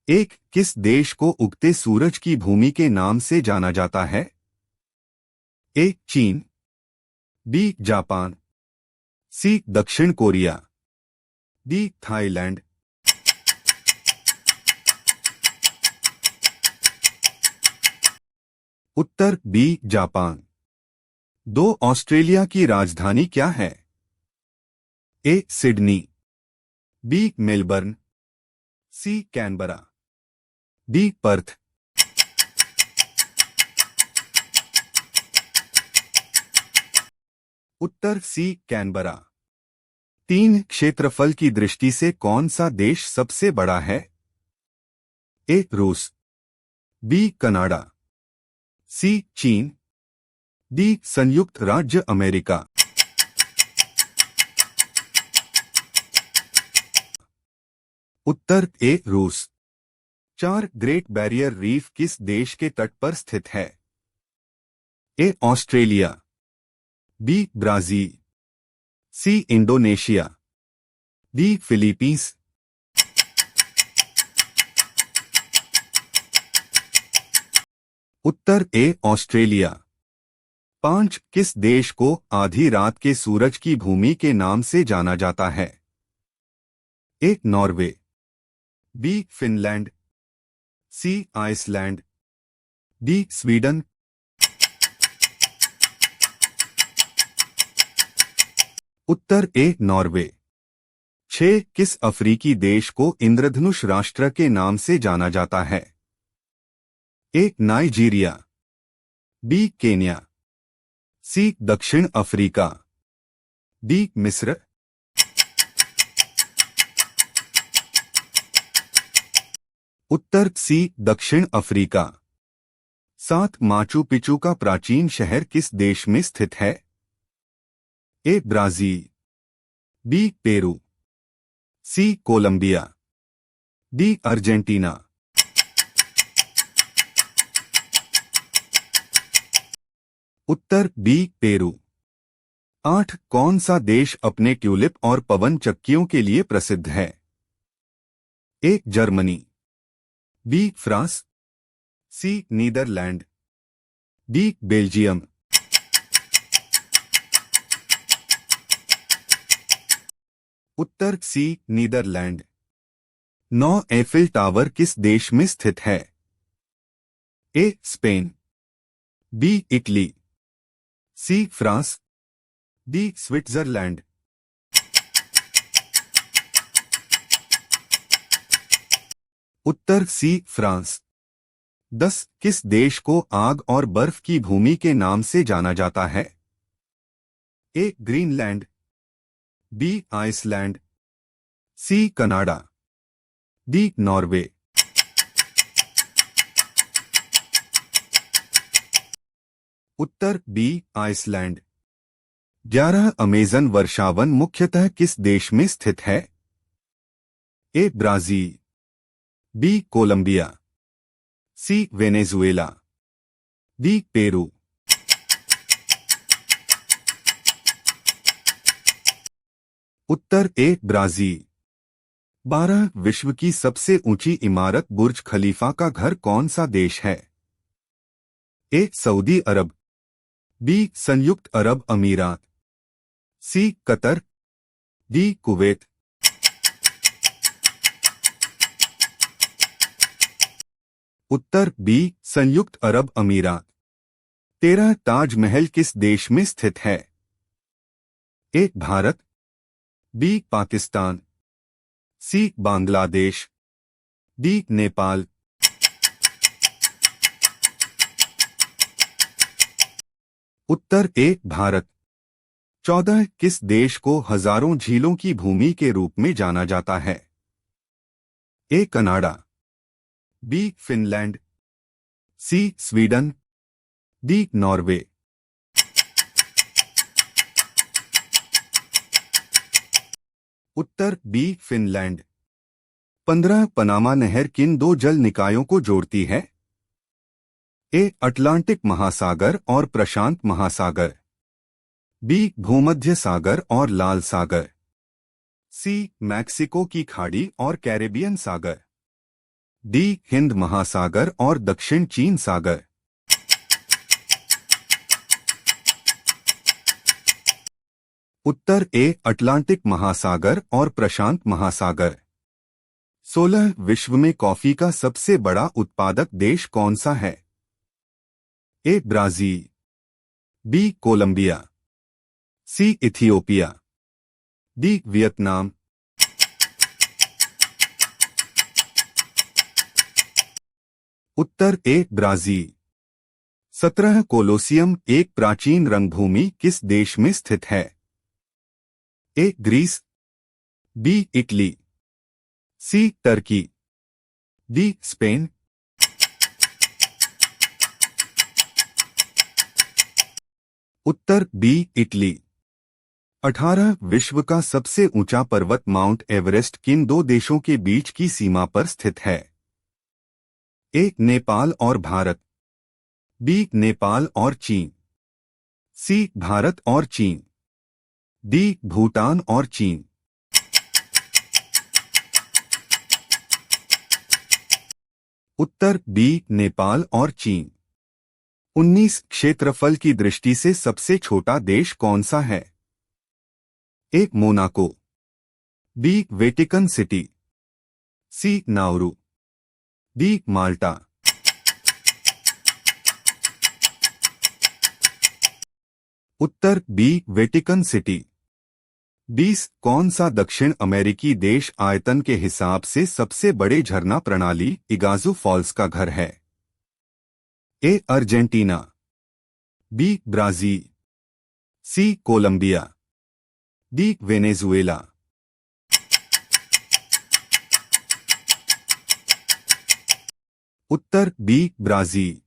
एक किस देश को उगते सूरज की भूमि के नाम से जाना जाता है? ए चीन, बी जापान, सी दक्षिण कोरिया, डी थाईलैंड। उत्तर बी जापान। दो ऑस्ट्रेलिया की राजधानी क्या है? A Sydney, B Melbourne, C Canberra, D Perth. उत्तर सी कैनबरा। तीन क्षेत्रफल की दृष्टि से कौन सा देश सबसे बड़ा है? ए रूस, बी कनाडा, सी चीन, डी संयुक्त राज्य अमेरिका। उत्तर ए रूस। चार ग्रेट बैरियर रीफ किस देश के तट पर स्थित है? A Australia, B Brazil, C Indonesia, D Philippines. उत्तर ए ऑस्ट्रेलिया। पांच किस देश को आधी रात के सूरज की भूमि के नाम से जाना जाता है? A Norway, B Finland, C Iceland, D Sweden. उत्तर ए नॉर्वे। छह किस अफ्रीकी देश को इंद्रधनुष राष्ट्र के नाम से जाना जाता है? ए नाइजीरिया, बी केन्या, सी दक्षिण अफ्रीका, डी मिस्र। उत्तर सी दक्षिण अफ्रीका। सात माचू पिचू का प्राचीन शहर किस देश में स्थित है? A Brazil, B Peru, C Colombia, D Argentina. उत्तर बी पेरू। आठ कौन सा देश अपने ट्यूलिप और पवन चक्कियों के लिए प्रसिद्ध है? A Germany, B France, C Netherland, D Belgium. उत्तर सी नीदरलैंड। नौ एफिल टावर किस देश में स्थित है? A Spain, B Italy, C France, D Switzerland. उत्तर सी फ्रांस। 10 किस देश को आग और बर्फ की भूमि के नाम से जाना जाता है? A Greenland, B Iceland, C Canada, D Norway. उत्तर बी आइसलैंड। 11 अमेजन वर्षावन मुख्यतः किस देश में स्थित है? A Brazil, B Colombia, C Venezuela, D Peru. उत्तर ए ब्राजील। 12 विश्व की सबसे ऊंची इमारत बुर्ज खलीफा का घर कौन सा देश है? ए सऊदी अरब, बी संयुक्त अरब अमीरात, सी कतर, डी कुवैत। उत्तर बी संयुक्त अरब अमीरात। 13 ताजमहल किस देश में स्थित है? ए भारत, बी पाकिस्तान, सी बांग्लादेश, डी नेपाल। उत्तर ए भारत। 14 किस देश को हजारों झीलों की भूमि के रूप में जाना जाता है? A Canada, B Finland, C Sweden, D Norway. उत्तर बी फिनलैंड। 15 पनामा नहर किन दो जल निकायों को जोड़ती है? ए अटलांटिक महासागर और प्रशांत महासागर, बी भूमध्य सागर और लाल सागर, सी मैक्सिको की खाड़ी और कैरेबियन सागर, डी हिंद महासागर और दक्षिण चीन सागर। उत्तर ए अटलांटिक महासागर और प्रशांत महासागर। 16 विश्व में कॉफी का सबसे बड़ा उत्पादक देश कौन सा है? A Brazil, B Colombia, C Ethiopia, D Vietnam. उत्तर ए ब्राजील। 17 कोलोसियम एक प्राचीन रंगभूमि किस देश में स्थित है? A Greece, B Italy, C Turkey, D Spain. उत्तर बी इटली। 18 विश्व का सबसे ऊंचा पर्वत माउंट एवरेस्ट किन दो देशों के बीच की सीमा पर स्थित है? ए नेपाल और भारत, बी नेपाल और चीन, सी भारत और चीन, डी भूटान और चीन। उत्तर बी नेपाल और चीन। 19 क्षेत्रफल की दृष्टि से सबसे छोटा देश कौन सा है? ए मोनाको, बी वेटिकन सिटी, सी नाउरू, डी माल्टा। उत्तर बी वेटिकन सिटी। 20 कौन सा दक्षिण अमेरिकी देश आयतन के हिसाब से सबसे बड़े झरना प्रणाली इगाजू फॉल्स का घर है? ए अर्जेंटीना, बी ब्राजील, सी कोलंबिया, डी वेनेजुएला। उत्तर बी ब्राजील।